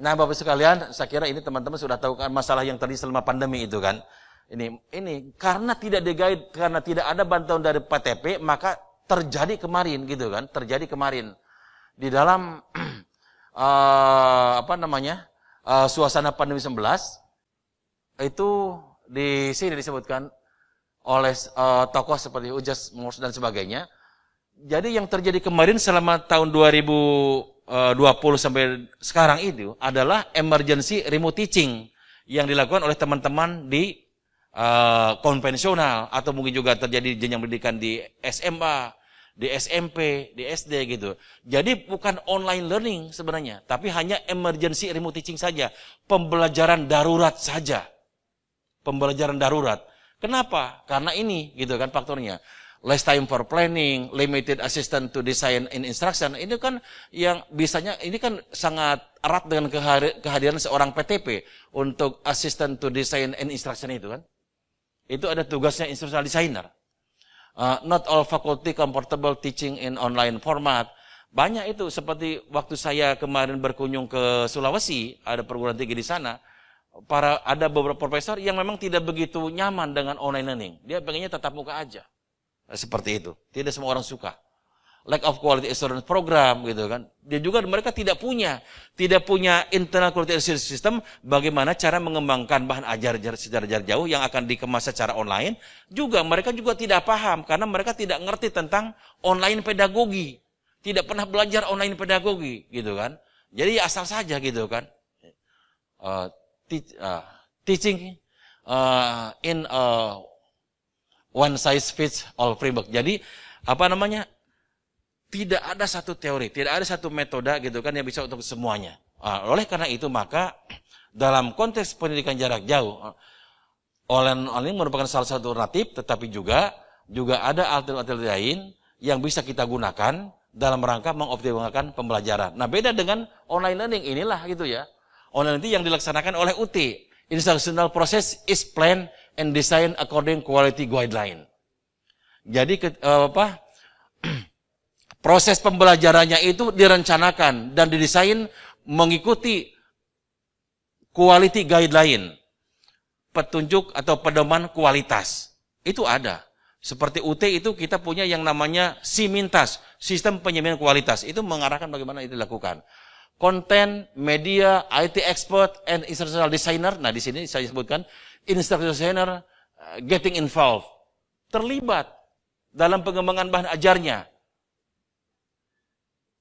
Nah, Bapak sekalian, saya kira ini teman-teman sudah tahu kan masalah yang tadi selama pandemi itu kan. Ini karena tidak di-guide, karena tidak ada bantuan dari PTP, maka terjadi kemarin gitu kan, terjadi kemarin di dalam suasana pandemi 19 itu di sini disebutkan oleh tokoh seperti Ujas Mors dan sebagainya. Jadi yang terjadi kemarin selama tahun 2020 sampai sekarang itu adalah emergency remote teaching yang dilakukan oleh teman-teman di konvensional atau mungkin juga terjadi jenjang pendidikan di SMA, di SMP, di SD gitu. Jadi bukan online learning sebenarnya, tapi hanya emergency remote teaching saja, pembelajaran darurat saja. Pembelajaran darurat. Kenapa? Karena ini gitu kan faktornya. Less time for planning, limited assistance to design and instruction. Ini kan yang bisanya, ini kan sangat erat dengan kehadiran seorang PTP untuk assistant to design and instruction itu kan. Itu ada tugasnya instructional designer. Not all faculty comfortable teaching in online format. Banyak itu, seperti waktu saya kemarin berkunjung ke Sulawesi, ada perguruan tinggi di sana, ada beberapa profesor yang memang tidak begitu nyaman dengan online learning. Dia pengennya tatap muka aja. Seperti itu. Tidak semua orang suka. Lack of quality assurance program gitu kan. Dia juga mereka tidak punya internal quality assurance system bagaimana cara mengembangkan bahan ajar secara jarak jauh yang akan dikemas secara online. Juga mereka juga tidak paham karena mereka tidak ngerti tentang online pedagogi. Tidak pernah belajar online pedagogi gitu kan. Jadi asal saja gitu kan. Teaching in one size fits all framework. Jadi tidak ada satu teori, tidak ada satu metode gitu kan yang bisa untuk semuanya. Oleh karena itu maka dalam konteks pendidikan jarak jauh, online merupakan salah satu alternatif, tetapi juga ada alternatif lain yang bisa kita gunakan dalam rangka mengoptimalkan pembelajaran. Nah, beda dengan online learning inilah gitu ya. Online learning yang dilaksanakan oleh UT. Instructional process is planned and designed according quality guideline. Jadi proses pembelajarannya itu direncanakan dan didesain mengikuti quality guideline, petunjuk atau pedoman kualitas. Itu ada. Seperti UT itu kita punya yang namanya SIMINTAS, Sistem Penjaminan Kualitas. Itu mengarahkan bagaimana itu dilakukan. Content, media, IT expert, and instructional designer. Nah, di sini saya sebutkan instructional designer getting involved, terlibat dalam pengembangan bahan ajarnya.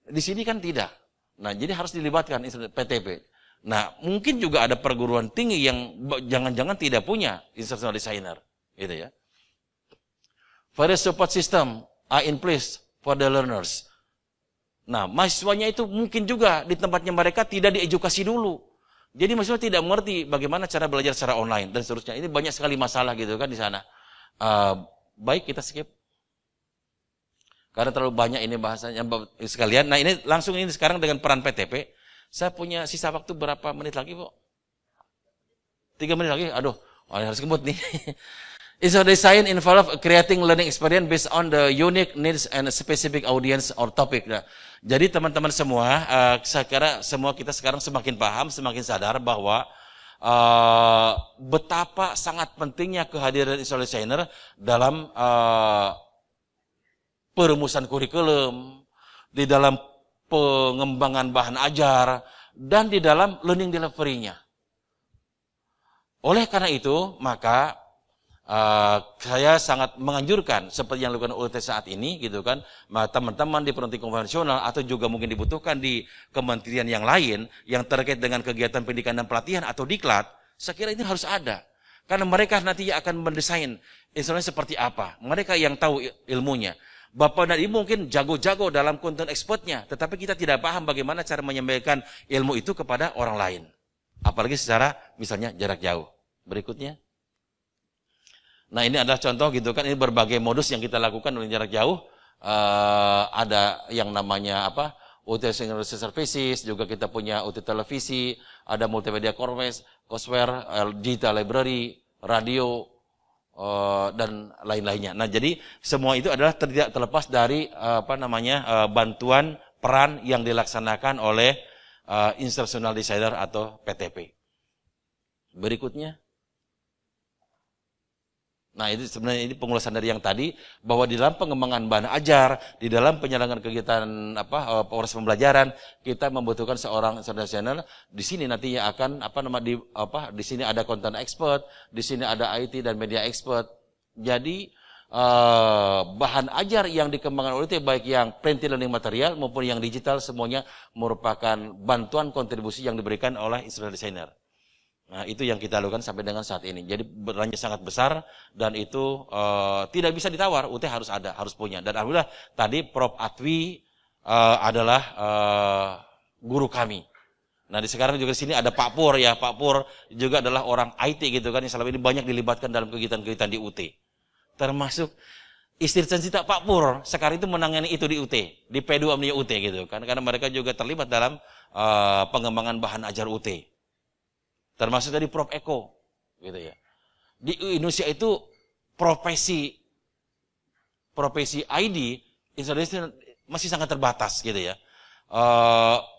Di sini kan tidak. Nah, jadi harus dilibatkan PTP. Nah, mungkin juga ada perguruan tinggi yang jangan-jangan tidak punya instructional designer, gitu ya. Various support system are in place for the learners. Nah, mahasiswanya itu mungkin juga di tempatnya mereka tidak diedukasi dulu. Jadi mahasiswa tidak mengerti bagaimana cara belajar secara online dan seterusnya. Ini banyak sekali masalah gitu kan di sana. Baik, kita skip. Karena terlalu banyak ini bahasanya sekalian. Nah, ini langsung ini sekarang dengan peran PTP. Saya punya sisa waktu berapa menit lagi, Bu? 3 menit lagi? Aduh, harus kebut nih. It's a design involve creating learning experience based on the unique needs and specific audience or topic. Nah, jadi teman-teman semua, saya kira semua kita sekarang semakin paham, semakin sadar bahwa betapa sangat pentingnya kehadiran instructional designer dalam perumusan kurikulum, di dalam pengembangan bahan ajar, dan di dalam learning delivery-nya. Oleh karena itu, maka saya sangat menganjurkan seperti yang dilakukan UT saat ini gitu kan, teman-teman di perguruan konvensional atau juga mungkin dibutuhkan di kementerian yang lain yang terkait dengan kegiatan pendidikan dan pelatihan atau diklat, saya kira ini harus ada. Karena mereka nanti akan mendesain instrumen seperti apa. Mereka yang tahu ilmunya. Bapak dan Ibu mungkin jago-jago dalam konten expertnya, tetapi kita tidak paham bagaimana cara menyampaikan ilmu itu kepada orang lain. Apalagi secara misalnya jarak jauh. Berikutnya. Nah, ini adalah contoh gitu kan, ini berbagai modus yang kita lakukan dengan jarak jauh. Ada yang namanya UT Synchronous Services, juga kita punya UT Televisi, ada multimedia courseware, digital library, radio, dan lain-lainnya. Nah, jadi semua itu adalah tidak terlepas dari bantuan peran yang dilaksanakan oleh Instructional Designer atau PTP. Berikutnya. Nah, ini sebenarnya pengulasan dari yang tadi, bahwa di dalam pengembangan bahan ajar, di dalam penyelenggaraan kegiatan proses pembelajaran, kita membutuhkan seorang designer. Di sini nanti akan di sini ada content expert, di sini ada IT dan media expert. Jadi bahan ajar yang dikembangkan oleh IT, baik yang print learning material maupun yang digital, semuanya merupakan bantuan kontribusi yang diberikan oleh instructional designer. Nah, itu yang kita lakukan sampai dengan saat ini. Jadi perannya sangat besar dan itu tidak bisa ditawar. UT harus ada, harus punya. Dan alhamdulillah tadi Prof. Atwi adalah guru kami. Nah, di sekarang juga di sini ada Pak Pur ya. Pak Pur juga adalah orang IT gitu kan, yang selama ini banyak dilibatkan dalam kegiatan-kegiatan di UT. Termasuk istri cita Pak Pur sekarang itu menangani itu di UT, di P2 Amnia UT gitu kan. Karena mereka juga terlibat dalam pengembangan bahan ajar UT. Termasuk dari Prof. Eko, gitu ya. Di Indonesia itu profesi ID Indonesia masih sangat terbatas, gitu ya.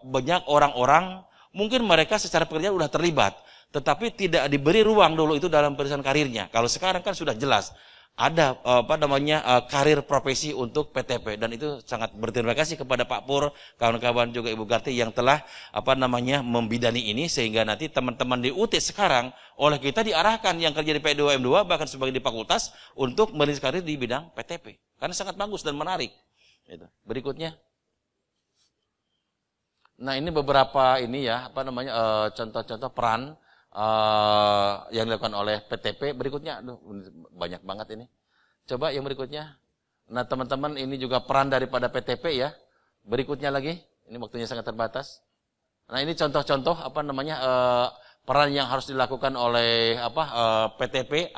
Banyak orang-orang mungkin mereka secara pekerjaan sudah terlibat, tetapi tidak diberi ruang dulu itu dalam perusahaan karirnya. Kalau sekarang kan sudah jelas ada karir profesi untuk PTP, dan itu sangat berterima kasih kepada Pak Pur, kawan-kawan juga Ibu Garti yang telah membidani ini, sehingga nanti teman-teman di UT sekarang oleh kita diarahkan yang kerja di P2 M2 bahkan sebagai di fakultas untuk merintis karir di bidang PTP, karena sangat bagus dan menarik. Itu. Berikutnya. Nah, ini beberapa contoh-contoh peran yang dilakukan oleh PTP. Berikutnya, banyak banget ini. Coba yang berikutnya. Nah, teman-teman, ini juga peran daripada PTP ya. Berikutnya lagi, ini waktunya sangat terbatas. Nah, ini contoh-contoh peran yang harus dilakukan oleh PTP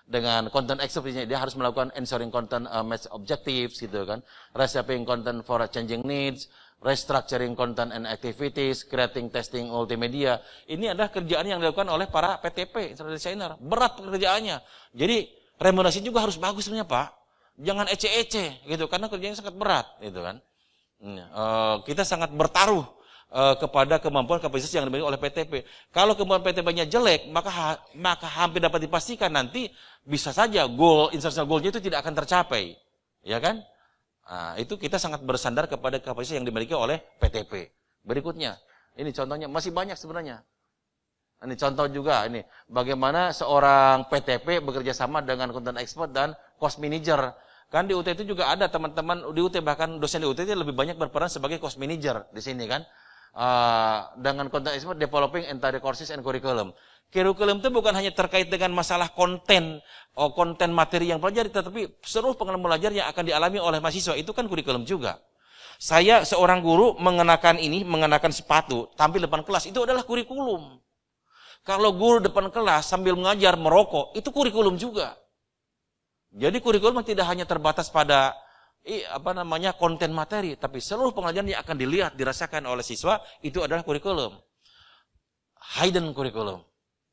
dengan content expert. Dia harus melakukan ensuring content match objectives gitu kan, reshaping content for changing needs, restructuring content and activities, creating testing multimedia. Ini adalah kerjaan yang dilakukan oleh para PTP, designer. Berat pekerjaannya. Jadi remunerasi juga harus bagus sebenarnya, Pak. Jangan ece-ece gitu, karena kerjanya sangat berat gitu kan. Kita sangat bertaruh kepada kemampuan kapasitas yang dimiliki oleh PTP. Kalau kemampuan PTP-nya jelek, maka hampir dapat dipastikan nanti bisa saja instructional goal-nya itu tidak akan tercapai. Ya kan? Nah, itu kita sangat bersandar kepada kapasitas yang dimiliki oleh PTP. Berikutnya, ini contohnya masih banyak sebenarnya. Ini contoh juga ini bagaimana seorang PTP bekerja sama dengan content expert dan cost manager. Kan di UT itu juga ada teman-teman di UT, bahkan dosen di UT itu lebih banyak berperan sebagai cost manager di sini kan. Dengan content expert developing entire courses and curriculum. Kurikulum itu bukan hanya terkait dengan masalah konten materi yang pelajari, tetapi seluruh pengalaman belajar yang akan dialami oleh mahasiswa itu kan kurikulum juga. Saya seorang guru mengenakan sepatu, tampil depan kelas, itu adalah kurikulum. Kalau guru depan kelas sambil mengajar merokok, itu kurikulum juga. Jadi kurikulum tidak hanya terbatas pada konten materi, tapi seluruh pengalaman yang akan dilihat, dirasakan oleh siswa, itu adalah kurikulum. Hidden kurikulum.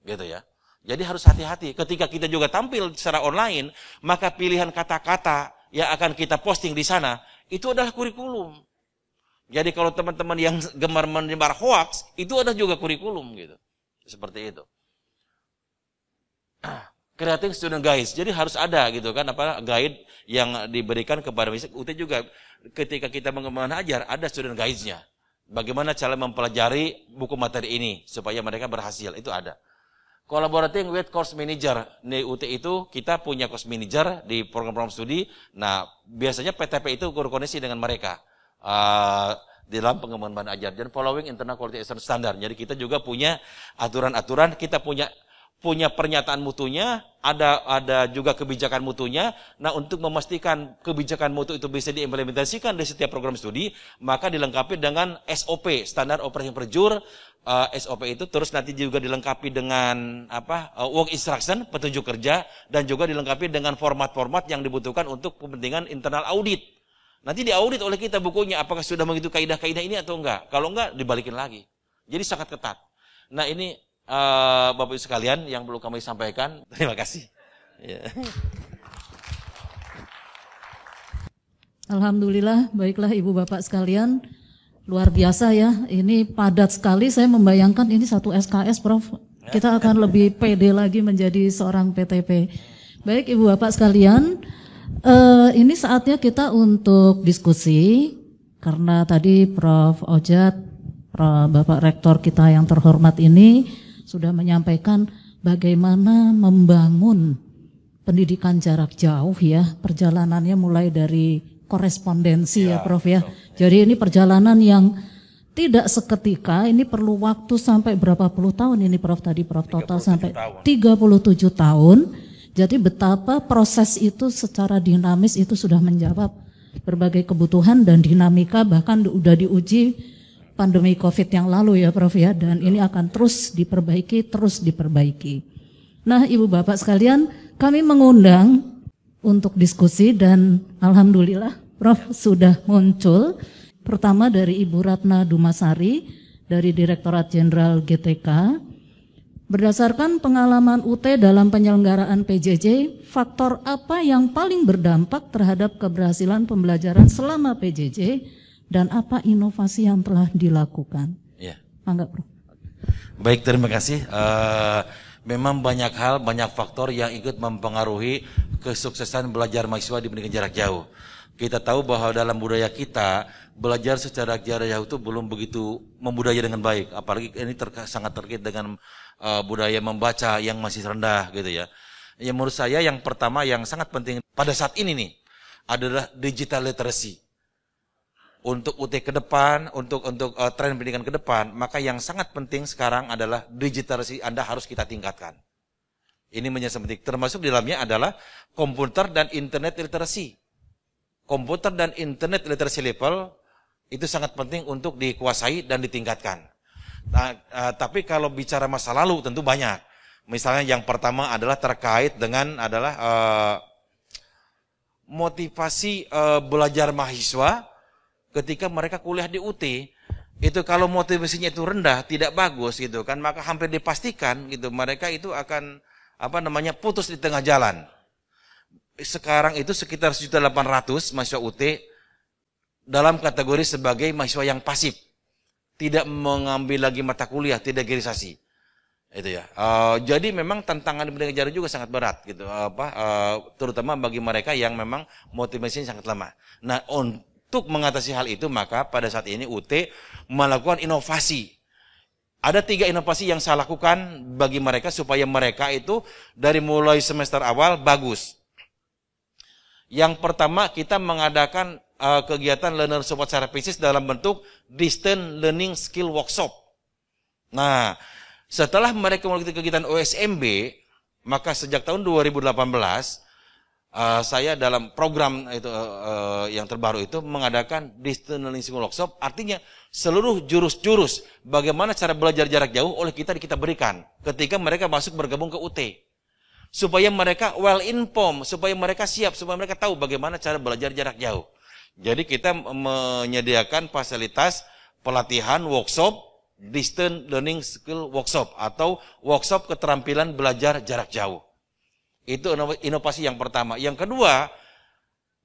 Gitu ya. Jadi harus hati-hati. Ketika kita juga tampil secara online, maka pilihan kata-kata yang akan kita posting di sana, itu adalah kurikulum. Jadi kalau teman-teman yang gemar menyebar hoax, itu adalah juga kurikulum gitu. Seperti itu. Creating student guides. Jadi harus ada gitu kan guide yang diberikan kepada UT juga. Ketika kita mengembangkan ajar, ada student guides-nya. Bagaimana cara mempelajari buku materi ini supaya mereka berhasil, itu ada. Collaborating with course manager. Di UT itu kita punya course manager di program-program studi. Nah, biasanya PTP itu berkoordinasi dengan mereka di dalam pengembangan bahan ajar dan following internal quality assurance standard. Jadi kita juga punya aturan-aturan, kita punya pernyataan mutunya, ada juga kebijakan mutunya. Nah, untuk memastikan kebijakan mutu itu bisa diimplementasikan di setiap program studi, maka dilengkapi dengan SOP, Standard Operating Procedure. SOP itu terus nanti juga dilengkapi dengan work instruction, petunjuk kerja, dan juga dilengkapi dengan format-format yang dibutuhkan untuk kepentingan internal audit. Nanti diaudit oleh kita bukunya, apakah sudah mengikuti kaidah-kaidah ini atau enggak. Kalau enggak, dibalikin lagi. Jadi sangat ketat. Nah, ini Bapak Ibu sekalian yang perlu kami sampaikan. Terima kasih. Ya. Alhamdulillah, baiklah Ibu Bapak sekalian. Luar biasa ya, ini padat sekali. Saya membayangkan ini satu SKS, Prof. Kita akan lebih pede lagi menjadi seorang PTP. Baik Ibu Bapak sekalian, ini saatnya kita untuk diskusi. Karena tadi Prof. Ojat, Bapak Rektor kita yang terhormat ini sudah menyampaikan bagaimana membangun pendidikan jarak jauh ya. Perjalanannya mulai dari korespondensi ya Prof ya. Jadi ini perjalanan yang tidak seketika, ini perlu waktu sampai berapa puluh tahun ini Prof tadi Prof total sampai 37 tahun. Jadi betapa proses itu secara dinamis itu sudah menjawab berbagai kebutuhan dan dinamika, bahkan udah diuji pandemi Covid yang lalu ya Prof ya, dan ini akan terus diperbaiki. Nah Ibu Bapak sekalian, kami mengundang untuk diskusi dan alhamdulillah Prof sudah muncul. Pertama dari Ibu Ratna Dumasari dari Direktorat Jenderal GTK. Berdasarkan pengalaman UT dalam penyelenggaraan PJJ, faktor apa yang paling berdampak terhadap keberhasilan pembelajaran selama PJJ dan apa inovasi yang telah dilakukan? Ya. Mangga, Prof. Baik, terima kasih. Memang banyak hal, banyak faktor yang ikut mempengaruhi kesuksesan belajar mahasiswa di pendidikan jarak jauh. Kita tahu bahwa dalam budaya kita, belajar secara jarak jauh itu belum begitu membudaya dengan baik. Apalagi ini sangat terkait dengan budaya membaca yang masih rendah gitu ya. Yang menurut saya yang pertama yang sangat penting pada saat ini nih adalah digital literacy. Untuk UT ke depan, untuk tren pendidikan ke depan, maka yang sangat penting sekarang adalah digital literacy Anda harus kita tingkatkan. Ini menjadi penting. Termasuk di dalamnya adalah komputer dan internet literacy. Komputer dan internet literacy level itu sangat penting untuk dikuasai dan ditingkatkan. Nah, tapi kalau bicara masa lalu tentu banyak. Misalnya yang pertama adalah terkait dengan motivasi belajar mahasiswa ketika mereka kuliah di UT. Itu kalau motivasinya itu rendah, tidak bagus gitu kan, maka hampir dipastikan gitu mereka itu akan putus di tengah jalan. Sekarang itu sekitar 1.800.000 mahasiswa UT dalam kategori sebagai mahasiswa yang pasif, tidak mengambil lagi mata kuliah, tidak gerisasi, itu ya. Jadi memang tantangan di pendidikan jarak juga sangat berat, gitu. Terutama bagi mereka yang memang motivasinya sangat lemah. Nah, untuk mengatasi hal itu maka pada saat ini UT melakukan inovasi. Ada 3 inovasi yang saya lakukan bagi mereka supaya mereka itu dari mulai semester awal bagus. Yang pertama kita mengadakan kegiatan learner support services dalam bentuk distance learning skill workshop. Nah, setelah mereka melakukan kegiatan OSMB, maka sejak tahun 2018 saya dalam program itu yang terbaru itu mengadakan distance learning skill workshop. Artinya seluruh jurus-jurus bagaimana cara belajar jarak jauh oleh kita berikan ketika mereka masuk bergabung ke UT. Supaya mereka well informed, supaya mereka siap, supaya mereka tahu bagaimana cara belajar jarak jauh. Jadi kita menyediakan fasilitas pelatihan workshop, distance learning skill workshop atau workshop keterampilan belajar jarak jauh. Itu inovasi yang pertama. Yang kedua,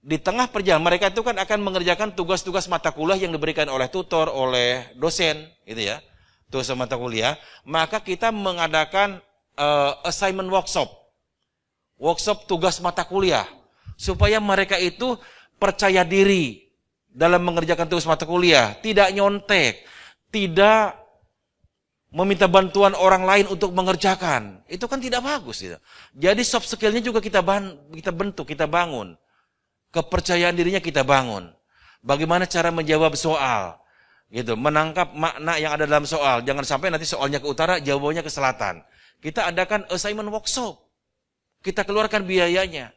di tengah perjalanan mereka itu kan akan mengerjakan tugas-tugas mata kuliah yang diberikan oleh tutor, oleh dosen, gitu ya. Tugas mata kuliah, maka kita mengadakan assignment workshop. Workshop tugas mata kuliah supaya mereka itu percaya diri dalam mengerjakan tugas mata kuliah, tidak nyontek, tidak meminta bantuan orang lain untuk mengerjakan. Itu kan tidak bagus gitu. Jadi soft skill-nya juga kita bentuk, kita bangun. Kepercayaan dirinya kita bangun. Bagaimana cara menjawab soal? Gitu, menangkap makna yang ada dalam soal. Jangan sampai nanti soalnya ke utara, jawabannya ke selatan. Kita adakan assignment workshop. Kita keluarkan biayanya,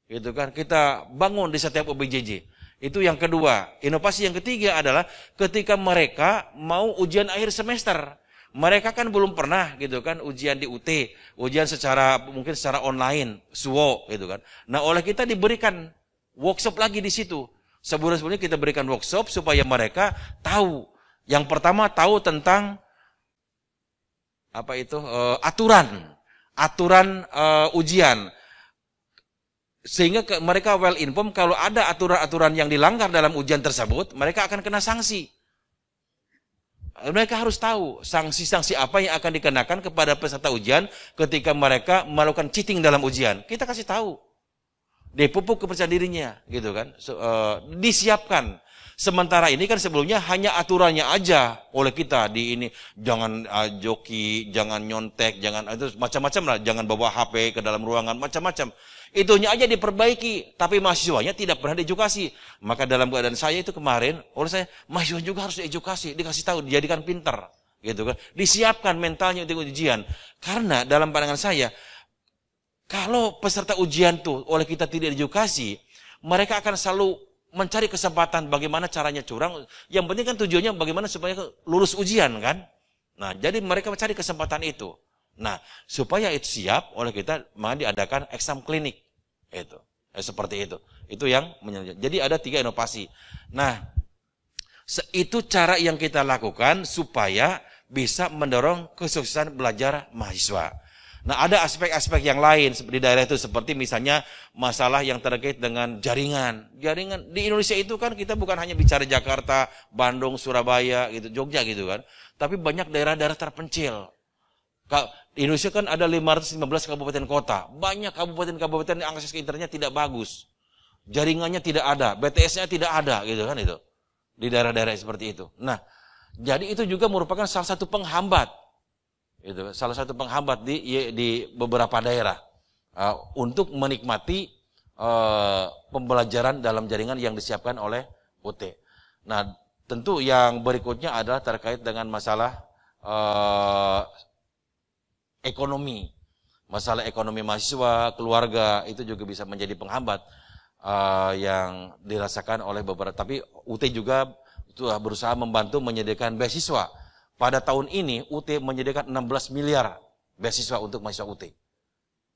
gitu kan? Kita bangun di setiap OBJJ. Itu yang kedua. Inovasi yang ketiga adalah ketika mereka mau ujian akhir semester, mereka kan belum pernah, gitu kan, ujian di UT, ujian mungkin secara online, SWO, gitu kan. Nah, oleh kita diberikan workshop lagi di situ. Sebulan sebelumnya kita berikan workshop supaya mereka tahu. Yang pertama tahu tentang aturan ujian, sehingga mereka well informed kalau ada aturan-aturan yang dilanggar dalam ujian tersebut, mereka akan kena sanksi. Mereka harus tahu sanksi-sanksi apa yang akan dikenakan kepada peserta ujian ketika mereka melakukan cheating dalam ujian. Kita kasih tahu. Dipupuk kepercayaan dirinya, gitu kan. Disiapkan. Sementara ini kan sebelumnya hanya aturannya aja oleh kita di ini. Jangan joki, jangan nyontek, jangan itu macam-macam lah. Jangan bawa HP ke dalam ruangan, macam-macam. Itunya aja diperbaiki, tapi mahasiswanya tidak pernah diedukasi. Maka dalam keadaan saya itu kemarin, oleh saya, mahasiswa juga harus diedukasi, dikasih tahu, dijadikan pintar, gitu kan. Disiapkan mentalnya untuk ujian. Karena dalam pandangan saya, kalau peserta ujian tuh oleh kita tidak diedukasi, mereka akan selalu mencari kesempatan bagaimana caranya curang. Yang penting kan tujuannya bagaimana supaya lulus ujian kan. Nah, jadi mereka mencari kesempatan itu. Nah, supaya itu siap oleh kita, maka diadakan exam klinik. Itu. Seperti itu. Itu yang jadi ada 3 inovasi. Nah, itu cara yang kita lakukan supaya bisa mendorong kesuksesan belajar mahasiswa. Nah, ada aspek-aspek yang lain di daerah itu, seperti misalnya masalah yang terkait dengan jaringan. Jaringan di Indonesia itu kan kita bukan hanya bicara Jakarta, Bandung, Surabaya, gitu, Jogja gitu kan. Tapi banyak daerah-daerah terpencil. Indonesia kan ada 515 kabupaten kota. Banyak kabupaten-kabupaten yang akses ke internet tidak bagus. Jaringannya tidak ada, BTS-nya tidak ada gitu kan itu. Di daerah-daerah seperti itu. Nah, jadi itu juga merupakan salah satu penghambat. Itu salah satu penghambat di beberapa daerah untuk menikmati pembelajaran dalam jaringan yang disiapkan oleh UT. Nah, tentu yang berikutnya adalah terkait dengan masalah ekonomi. Masalah ekonomi mahasiswa, keluarga, itu juga bisa menjadi penghambat yang dirasakan oleh beberapa. Tapi UT juga berusaha membantu menyediakan beasiswa. Pada tahun ini UT menyediakan 16 miliar beasiswa untuk mahasiswa UT.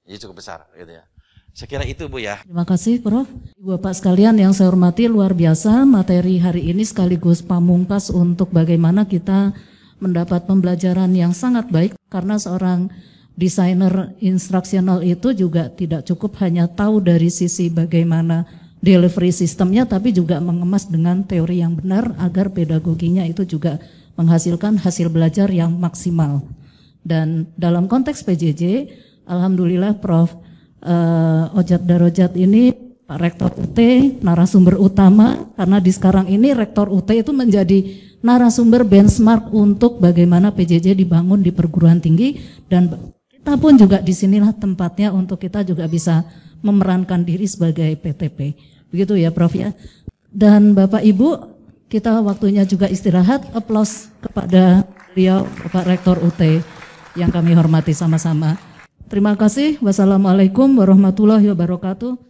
Jadi cukup besar gitu ya. Saya kira itu Bu ya. Terima kasih Prof. Ibu Bapak sekalian yang saya hormati, luar biasa materi hari ini sekaligus pamungkas untuk bagaimana kita mendapat pembelajaran yang sangat baik, karena seorang desainer instruksional itu juga tidak cukup hanya tahu dari sisi bagaimana delivery sistemnya, tapi juga mengemas dengan teori yang benar agar pedagoginya itu juga menghasilkan hasil belajar yang maksimal. Dan dalam konteks PJJ, alhamdulillah Prof. Ojat Darojat ini Pak Rektor UT narasumber utama, karena di sekarang ini Rektor UT itu menjadi narasumber benchmark untuk bagaimana PJJ dibangun di perguruan tinggi, dan kita pun juga disinilah tempatnya untuk kita juga bisa memerankan diri sebagai PTP. Begitu ya Prof ya. Dan Bapak Ibu, kita waktunya juga istirahat. Aplaus kepada beliau Bapak Rektor UT yang kami hormati sama-sama. Terima kasih. Wassalamualaikum warahmatullahi wabarakatuh.